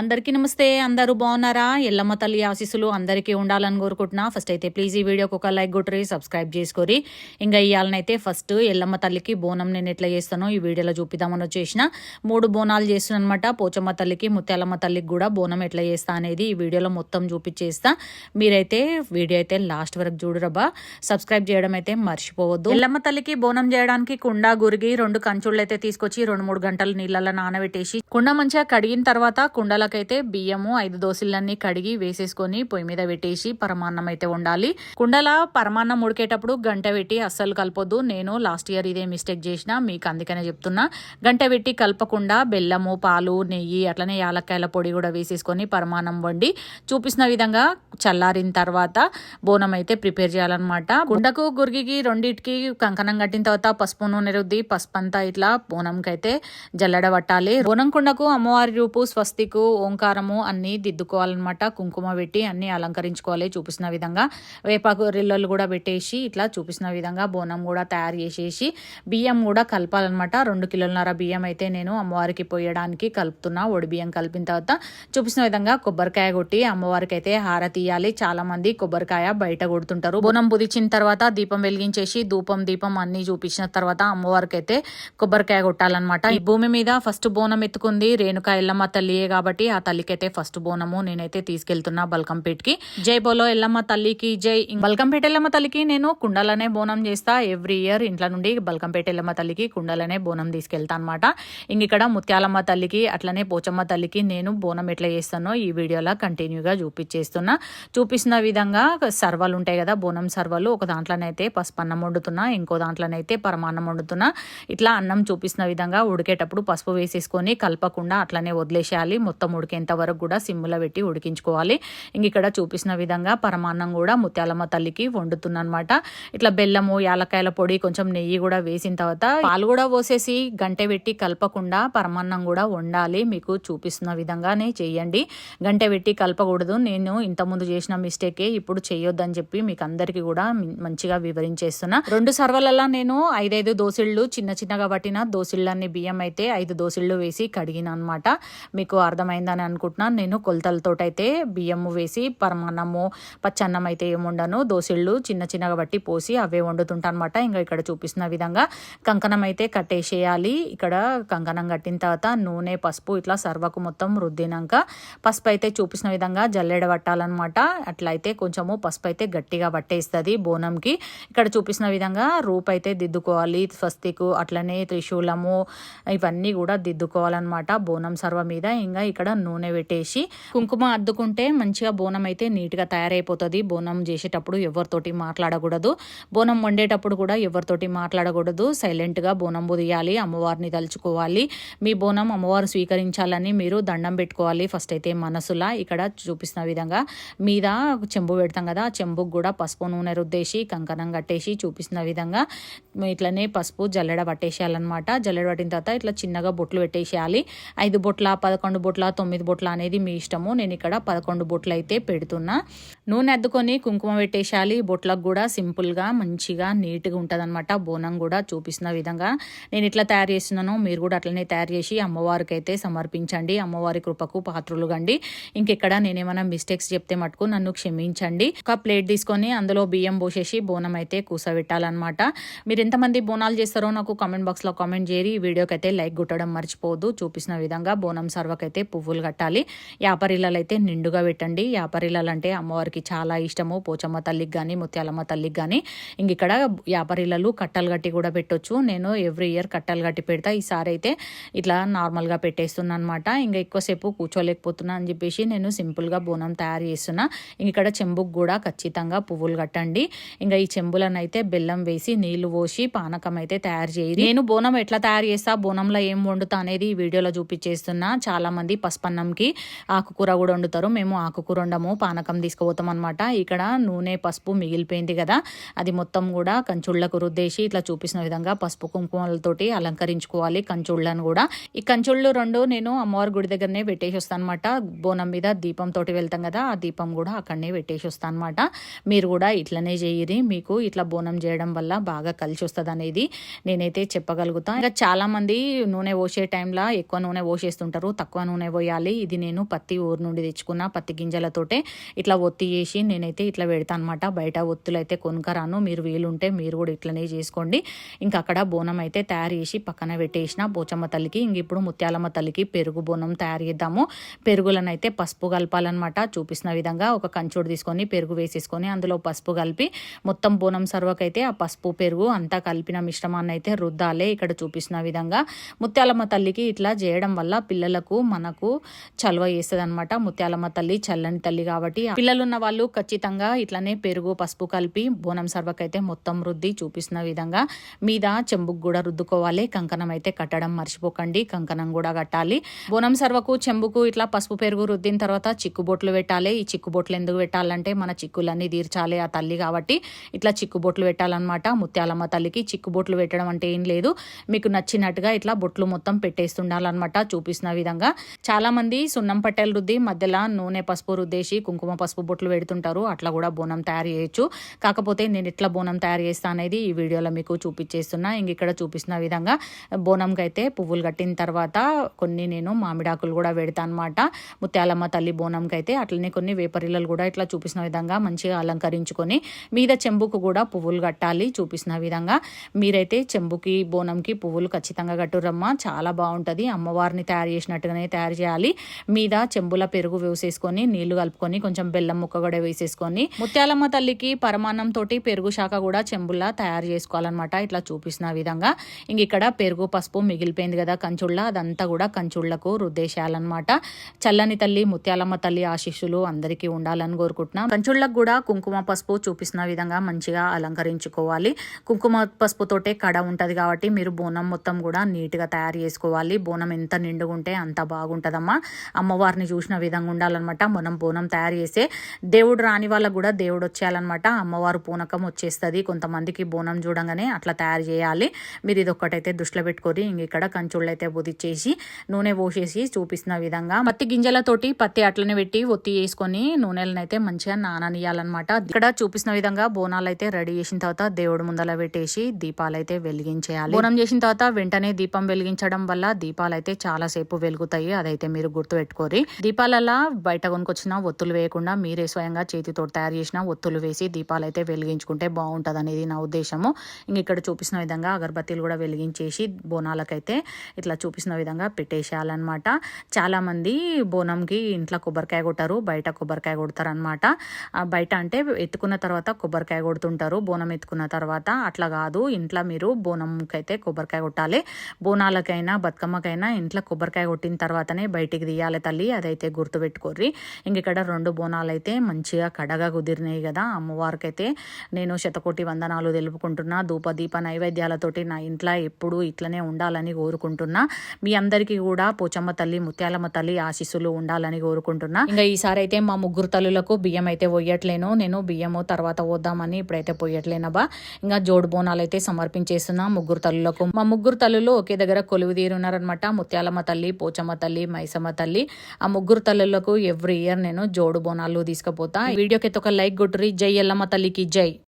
అందరికీ నమస్తే. అందరూ బాగున్నారా? ఎల్లమ్మ తల్లి ఆశీస్సులు అందరికీ ఉండాలని కోరుకుంటున్నా. ఫస్ట్ అయితే ప్లీజ్ ఈ వీడియోకి ఒక లైక్ కొట్టురి, సబ్స్క్రైబ్ చేసుకోరి. ఇంకా ఇవాళనైతే ఫస్ట్ ఎల్లమ్మ తల్లికి బోనం నేను ఎట్లా చేస్తానో ఈ వీడియోలో చూపిద్దామని వచ్చేసిన 3 బోనాలు చేస్తున్నాను అనమాట. పోచమ్మ తల్లికి, ముత్యాలమ్మ తల్లికి కూడా బోనం ఎట్లా చేస్తా అనేది ఈ వీడియోలో మొత్తం చూపించేస్తా. మీరైతే వీడియో అయితే లాస్ట్ వరకు చూడరబ్బా. సబ్స్క్రైబ్ చేయడం అయితే మర్చిపోవద్దు. ఎల్లమ్మ తల్లికి బోనం చేయడానికి కుండ, గురిగి 2 కంచుళ్ళు అయితే తీసుకొచ్చి 2-3 గంటలు నీళ్ళలో నానబెట్టేసి కుండ మంచిగా కడిగిన తర్వాత కుండలకైతే బియ్యము 5 దోశలన్నీ కడిగి వేసేసుకొని పొయ్యి మీద పెట్టేసి పరమాన్నం అయితే ఉండాలి. కుండల పరమాన్నం ఉడికేటప్పుడు గంట పెట్టి అస్సలు కలపొద్దు. నేను లాస్ట్ ఇయర్ ఇదే మిస్టేక్ చేసిన, మీకు అందుకనే చెప్తున్నా. గంట పెట్టి కలపకుండా బెల్లము, పాలు, నెయ్యి అట్లనే యాలక్కాయల పొడి కూడా వేసేసుకొని పరమాన్నం వండి చూపిస్తున్న విధంగా చల్లారిన తర్వాత బోనం అయితే ప్రిపేర్ చేయాలన్నమాట. కుండకు గురిగికి రెండింటికి కంకణం కట్టిన తర్వాత పసుపు నూనె రుద్ది పసుపు అంతా ఇట్లా బోనంకి అయితే జల్లెడ పట్టాలి. బోనం కుండకు అమ్మవారి రూపు, స్వస్తికు, ఓంకారము అన్ని దిద్దుకోవాలన్నమాట. కుంకుమ పెట్టి అన్ని అలంకరించుకోవాలి చూపిస్తున్న విధంగా. వేపాకు రిల్లలు కూడా పెట్టేసి ఇట్లా చూపిస్తున్న విధంగా బోనం కూడా తయారు చేసేసి బియ్యం కూడా కలపాలన్నమాట. 2 కిలోలన్నర బియ్యం అయితే నేను అమ్మవారికి పోయడానికి కలుపుతున్నా. ఒడి బియ్యం కలిపిన తర్వాత చూపిస్తున్న విధంగా కొబ్బరికాయ కొట్టి అమ్మవారికి అయితే హారతి ఇయ్యాలి. చాలా మంది కొబ్బరికాయ బయట కొడుతుంటారు. బోనం పుదిచిన తర్వాత దీపం వెలిగించేసి ధూపం, దీపం అన్ని చూపించిన తర్వాత అమ్మవారికి అయితే కొబ్బరికాయ కొట్టాలన్నమాట. ఈ భూమి మీద ఫస్ట్ బోనం ఎత్తుకుంది రేణుకా ఎల్లమ్మ తల్లియే కాబట్టి ఆ తల్లికైతే ఫస్ట్ బోనము నేనైతే తీసుకెళ్తున్నా బల్కంపేట్కి. జై బోలో ఎల్లమ్మ తల్లికి జై. బల్కంపేట ఎల్లమ్మ తల్లికి నేను కుండలనే బోనం చేస్తా. ఎవ్రీ ఇయర్ ఇంట్లో నుండి బల్కంపేట ఎల్లమ్మ తల్లికి కుండలనే బోనం తీసుకెళ్తా అనమాట. ఇక్కడ ముత్యాలమ్మ తల్లికి అట్లనే పోచమ్మ తల్లికి నేను బోనం ఎట్లా చేస్తానో ఈ వీడియోలో కంటిన్యూగా చూపిస్తున్న విధంగా సర్వలు ఉంటాయి కదా, బోనం సర్వలు. ఒక దాంట్లోనైతే పసుపు అన్నం వండుతున్నా, ఇంకో దాంట్లోనైతే పరమాన్నం వండుతున్నా. ఇట్లా అన్నం చూపిస్తున్న విధంగా ఉడికేటప్పుడు పసుపు వేసేసుకొని కలపకుండా అట్లనే వదిలేసేయాలి. మొత్తం ఉడికేంత వరకు కూడా సిమ్ములో పెట్టి ఉడికించుకోవాలి. ఇక్కడ చూపిస్తున్న విధంగా పరమాన్నం కూడా ముత్యాలమ్మ తల్లికి వండుతున్నా అనమాట. ఇట్లా బెల్లము, యాలక్కాయల పొడి, కొంచెం నెయ్యి కూడా వేసిన తర్వాత పాలు కూడా పోసేసి గంటె పెట్టి కలపకుండా పరమాన్నం కూడా వండాలి. మీకు చూపిస్తున్న విధంగానే చేయండి. గంటె పెట్టి కలపకూడదు. నేను ఇంతకుముందు చేసిన మిస్టేకే ఇప్పుడు చేయొద్దని చెప్పి మీకు అందరికీ కూడా మంచిగా వివరించేస్తున్నా. 2 సర్వలలో నేను 5 దోసిళ్ళు చిన్నగా పట్టిన దోసిళ్ళన్ని బియ్యం అయితే 5 దోసిళ్ళు వేసి కడిగిన అనమాట. మీకు అర్థమైందని అనుకుంటున్నాను. నేను కొలతలతోటైతే బియ్యము వేసి పరమాన్నము, పచ్చన్నం అయితే ఏముండను. దోసిళ్ళు చిన్నగా బట్టి పోసి అవే వండుతుంటా అనమాట. ఇంకా ఇక్కడ చూపిస్తున్న విధంగా కంకణం అయితే కట్టేసేయాలి. ఇక్కడ కంకణం కట్టిన తర్వాత నూనె, పసుపు ఇట్లా సర్వకు మొత్తం రుద్దినాక పసుపు అయితే చూపిస్తున్న విధంగా జల్లెడ పట్టాలన్నమాట. అట్లయితే కొంచెము పసుపు అయితే గట్టిగా పట్టేస్తుంది బోనంకి. ఇక్కడ చూపిస్తున్న విధంగా రూపు అయితే దిద్దుకోవాలి. స్వస్తికు అట్లనే త్రిశూలము ఇవన్నీ కూడా దిద్దుకోవాలన్నమాట బోనం సర్వ మీద. ఇంకా ఇక్కడ నూనె పెట్టేసి కుంకుమ అద్దుకుంటే మంచిగా బోనం అయితే నీట్గా తయారైపోతుంది. బోనం చేసేటప్పుడు ఎవరితోటి మాట్లాడకూడదు. బోనం వండేటప్పుడు కూడా ఎవరితోటి మాట్లాడకూడదు. సైలెంట్గా బోనం బుదియాలి, అమ్మవారిని తలుచుకోవాలి. మీ బోనం అమ్మవారు స్వీకరించాలని మీరు దండం పెట్టుకోవాలి ఫస్ట్ అయితే మనసులా. ఇక్కడ చూపిస్తున్న విధంగా మీద చెంబు పెడతాం కదా, ఆ చెంబుకు కూడా పసుపు నూనె రుద్దేసి కంకణం కట్టేసి చూపిస్తున్న విధంగా ఇట్లనే పసుపు జల్లెడ పట్టేసేయాలన్నమాట. జల్లెడ పట్టిన తర్వాత ఇట్లా చిన్నగా బొట్లు పెట్టేసేయాలి. 5 బొట్ల, 11 బొట్ల, 9 బొట్ల అనేది మీ ఇష్టము. నేను ఇక్కడ 11 బొట్లు అయితే పెడుతున్నా. నూనె అద్దుకొని కుంకుమ పెట్టేసేయాలి. బొట్లకు కూడా సింపుల్గా మంచిగా నీట్గా ఉంటుంది అనమాట. బోనం కూడా చూపిస్తున్న విధంగా నేను ఇట్లా తయారు చేస్తున్నాను. మీరు కూడా అట్లనే తయారు చేసి అమ్మవారికి అయితే సమర్పించండి. అమ్మవారి కృపకు పాత్రులు కండి. ఇంకెక్కడ నేనేమైనా మిస్టేక్స్ చెప్తే మటుకు నన్ను క్షమించండి. ఒక ప్లేట్ తీసుకొని అందులో బియ్యం పోసేసి బోనం అయితే కూసబెట్టాలన్నమాట. మీరు ఎంతమంది బోనాలు చేస్తారో నాకు కామెంట్ బాక్స్లో కామెంట్ చేయరి. ఈ వీడియోకి అయితే లైక్ కొట్టడం మర్చిపోవద్దు. చూపిస్తున్న విధంగా బోనం సర్వకైతే పువ్వులు కట్టాలి. యాపరిల్లలు అయితే నిండుగా పెట్టండి. యాపరిల్లలు అంటే అమ్మవారికి చాలా ఇష్టము. పోచమ్మ తల్లికి కానీ, ముత్యాలమ్మ తల్లికి కానీ. ఇంక ఇక్కడ యాపరిల్లలు కట్టలు కట్టి కూడా పెట్టొచ్చు. నేను ఎవ్రీ ఇయర్ కట్టలు కట్టి పెడతా. ఈసారి అయితే ఇట్లా నార్మల్గా పెట్టేస్తున్నా అనమాట. ఇంకా ఎక్కువసేపు కూర్చోలేకపోతున్నా అని చెప్పేసి నేను సింపుల్గా బోనం తయారు చేస్తున్నా. ఇంక ఇక్కడ చెంబుకు కూడా ఖచ్చితంగా పువ్వులు కట్టండి. ఇంకా ఈ చెంబులను అయితే బెల్లం వేసి నీళ్లు పోసి పానకం అయితే తయారు చేయాలి. నేను బోనం ఎట్లా తయారు చేస్తా, బోనంలో ఏం వండుతా అనేది ఈ వీడియోలో చూపించేస్తున్నా. చాలా మంది పసుపన్నంకి ఆకుకూర కూడా వండుతారు. మేము ఆకుకూర వండము, పానకం తీసుకుపోతాం అనమాట. ఇక్కడ నూనె, పసుపు మిగిలిపోయింది కదా, అది మొత్తం కూడా కంచుళ్ళకు రుద్దేసి ఇట్లా చూపిస్తున్న విధంగా పసుపు కుంకుమలతోటి అలంకరించుకోవాలి కంచుళ్ళను కూడా. ఈ కంచుళ్ళు 2 నేను అమ్మవారి గుడి దగ్గరనే పెట్టేసి వస్తాను అనమాట. బోనం మీద దీపం తోటి వెళ్తాం కదా, ఆ దీపం కూడా అక్కడనే పెట్టేసి వస్తాను అనమాట. మీరు కూడా ఇట్లనే చేయరి. మీకు ఇట్లా బోనం చేయడం వల్ల బాగా కలిసి వస్తుంది అనేది నేనైతే చెప్పగలుగుతా. ఇంకా చాలా మంది నూనె పోసే టైంలో ఎక్కువ నూనె పోసేస్తుంటారు, తక్కువ నూనె పోయాలి వేయాలి. ఇది నేను పత్తి ఊరు నుండి తెచ్చుకున్న పత్తి గింజలతోటే ఇట్లా ఒత్తి చేసి నేనైతే ఇట్లా పెడతాను అనమాట. బయట ఒత్తులు అయితే కొనుకరాను, మీరు వీలుంటే మీరు కూడా ఇట్లనే చేసుకోండి. ఇంకా అక్కడ బోనం అయితే తయారు చేసి పక్కన పెట్టేసిన పోచమ్మ తల్లికి. ఇంక ఇప్పుడు ముత్యాలమ్మ తల్లికి పెరుగు బోనం తయారు చేద్దాము. పెరుగులను అయితే పసుపు కలపాలన్నమాట. చూపిస్తున్న విధంగా ఒక కంచోడు తీసుకొని పెరుగు వేసేసుకొని అందులో పసుపు కలిపి మొత్తం బోనం సర్వకైతే ఆ పసుపు పెరుగు అంతా కలిపిన మిశ్రమాన్ని అయితే రుద్దాలే. ఇక్కడ చూపిస్తున్న విధంగా ముత్యాలమ్మ తల్లికి ఇట్లా చేయడం వల్ల పిల్లలకు మనకు చలవ చేస్తుంది అనమాట. ముత్యాలమ్మ తల్లి చల్లని తల్లి కాబట్టి పిల్లలున్న వాళ్ళు ఖచ్చితంగా ఇట్లనే పెరుగు పసుపు కలిపి బోనం సర్వకైతే మొత్తం రుద్ది చూపిస్తున్న విధంగా మీద చెంబుకు కూడా రుద్దుకోవాలి. కంకణం అయితే కట్టడం మర్చిపోకండి, కంకణం కూడా కట్టాలి. బోనం సర్వకు చెంబుకు ఇట్లా పసుపు పెరుగు రుద్దిన తర్వాత చిక్కుబొట్లు పెట్టాలి. ఈ చిక్కుబొట్లు ఎందుకు పెట్టాలంటే మన చిక్కులన్నీ తీర్చాలి ఆ తల్లి కాబట్టి ఇట్లా చిక్కుబొట్లు పెట్టాలన్నమాట. ముత్యాలమ్మ తల్లికి చిక్కుబొట్లు పెట్టడం అంటే ఏం లేదు, మీకు నచ్చినట్టుగా ఇట్లా బొట్లు మొత్తం పెట్టేస్తుండాలన్నమాట. చూపిస్తున్న విధంగా చాలా మంది సున్నం పట్టెలు రుద్ది మధ్యలో నూనె పసుపు రుద్దేసి కుంకుమ పసుపు బొట్లు పెడుతుంటారు. అట్లా కూడా బోనం తయారు చేయొచ్చు. కాకపోతే నేను ఇట్లా బోనం తయారు చేస్తా అనేది ఈ వీడియోలో మీకు చూపించేస్తున్నా. ఇంక ఇక్కడ చూపిస్తున్న విధంగా బోనంకి అయితే పువ్వులు కట్టిన తర్వాత కొన్ని నేను మామిడాకులు కూడా పెడతా అనమాట. ముత్యాలమ్మ తల్లి బోనంకి అయితే అట్లనే కొన్ని వేపరిల్లలు కూడా ఇట్లా చూపిస్తున్న విధంగా మంచిగా అలంకరించుకొని మీద చెంబుకు కూడా పువ్వులు కట్టాలి. చూపిస్తున్న విధంగా మీరైతే చెంబుకి బోనంకి పువ్వులు ఖచ్చితంగా కట్టురమ్మా, చాలా బాగుంటుంది. అమ్మవారిని తయారు చేసినట్టుగానే తయారు చేయాలి. మీద చెంబుల పెరుగు వేసేసుకొని నీళ్లు కలుపుకొని కొంచెం బెల్లం ముక్క కూడా వేసేసుకొని ముత్యాలమ్మ తల్లికి పరమాన్నం తోటి పెరుగు శాఖ కూడా చెంబులా తయారు చేసుకోవాలన్నమాట. ఇట్లా చూపిస్తున్న విధంగా ఇంక ఇక్కడ పెరుగు పసుపు మిగిలిపోయింది కదా కంచుళ్ళ, అదంతా కూడా కంచుళ్లకు రుద్దేసేయాలన్నమాట. చల్లని తల్లి ముత్యాలమ్మ తల్లి ఆశీస్సులు అందరికీ ఉండాలని కోరుకుంటున్నాం. కంచుళ్ళకు కూడా కుంకుమ పసుపు చూపిస్తున్న విధంగా మంచిగా అలంకరించుకోవాలి. కుంకుమ పసుపుతోటే కడ ఉంటుంది కాబట్టి మీరు బోనం మొత్తం కూడా నీట్గా తయారు చేసుకోవాలి. బోనం ఎంత నిండుగా ఉంటే అంత బాగుంటుందమ్మా. అమ్మవారిని చూసిన విధంగా ఉండాలన్నమాట. మనం బోనం తయారు చేసే దేవుడు రాని వాళ్ళకు కూడా దేవుడు వచ్చేయాలన్నమాట. అమ్మవారు పూనకం వచ్చేస్తుంది. కొంతమందికి బోనం చూడంగానే అట్లా తయారు చేయాలి. మీరు ఇది ఒక్కటైతే దృష్టిలో పెట్టుకొని ఇంక ఇక్కడ కంచుళ్ళు అయితే బుదిచ్చేసి నూనె పోసేసి చూపిస్తున్న విధంగా పత్తి గింజలతోటి పత్తి అట్లనే పెట్టి ఒత్తి వేసుకొని నూనెలను అయితే మంచిగా నాననియాలన్నమాట. ఇక్కడ చూపిస్తున్న విధంగా బోనాలు అయితే రెడీ చేసిన తర్వాత దేవుడు ముందల పెట్టేసి దీపాలు అయితే వెలిగించేయాలి. బోనం చేసిన తర్వాత వెంటనే దీపం వెలిగించడం వల్ల దీపాలు అయితే చాలా సేపు వెలుగుతాయి. అదైతే మీరు గుర్తు పెట్టుకోరి. దీపాలలా బయట కొనుకొచ్చిన ఒత్తులు వేయకుండా మీరే స్వయంగా చేతితో తయారు చేసిన ఒత్తులు వేసి దీపాలు అయితే వెలిగించుకుంటే బాగుంటుంది అనేది నా ఉద్దేశము. ఇంక ఇక్కడ చూపిస్తున్న విధంగా అగరబత్తీలు కూడా వెలిగించేసి బోనాలకైతే ఇట్లా చూపిస్తున్న విధంగా పెట్టేసేయాలన్నమాట. చాలా మంది బోనంకి ఇంట్లో కొబ్బరికాయ కొట్టారు, బయట కొబ్బరికాయ కొడతారు అనమాట. బయట అంటే ఎత్తుకున్న తర్వాత కొబ్బరికాయ కొడుతుంటారు, బోనం ఎత్తుకున్న తర్వాత. అట్లా కాదు, ఇంట్లో మీరు బోనంకి అయితే కొబ్బరికాయ కొట్టాలి. బోనాలకైనా బతుకమ్మకైనా ఇంట్లో కొబ్బరికాయ కొట్టిన తర్వాతనే బయటికి తీయాలి తల్లి, అదైతే గుర్తుపెట్టుకోర్రి. ఇంక ఇక్కడ 2 బోనాలు అయితే మంచిగా కడగా కుదిరినాయి కదా. అమ్మవారికి అయితే నేను శతకోటి వందనాలు తెలుపుకుంటున్నా. ధూపదీప నైవేద్యాలతోటి నా ఇంట్లో ఎప్పుడు ఇట్లనే ఉండాలని కోరుకుంటున్నా. మీ అందరికీ కూడా పోచమ్మ తల్లి ముత్యాలమ్మ తల్లి ఆశీస్సులు ఉండాలని కోరుకుంటున్నా. ఇంకా ఈసారి అయితే మా 3 తల్లులకు బియ్యం అయితే పోయట్లేను. నేను బియ్యము తర్వాత పోద్దామని ఇప్పుడైతే పోయట్లేనబా. ఇంకా జోడు బోనాలు అయితే సమర్పించేస్తున్నా 3 తల్లులకు. మా 3 తల్లులు ఒకే దగ్గర కొలువు తీరున్నారనమాట. ముత్యాలమ్మ తల్లి, పోచమ్మ తల్లి, మైసమ్మ తల్లి. ఆ 3 తల్లులకు ఎవ్రీ ఇయర్ నేను జోడు బోనాలు తీసుకుపోతా. వీడియోకి అయితే ఒక లైక్ కొట్టురి. జై ఎల్లమ్మ తల్లికి జై.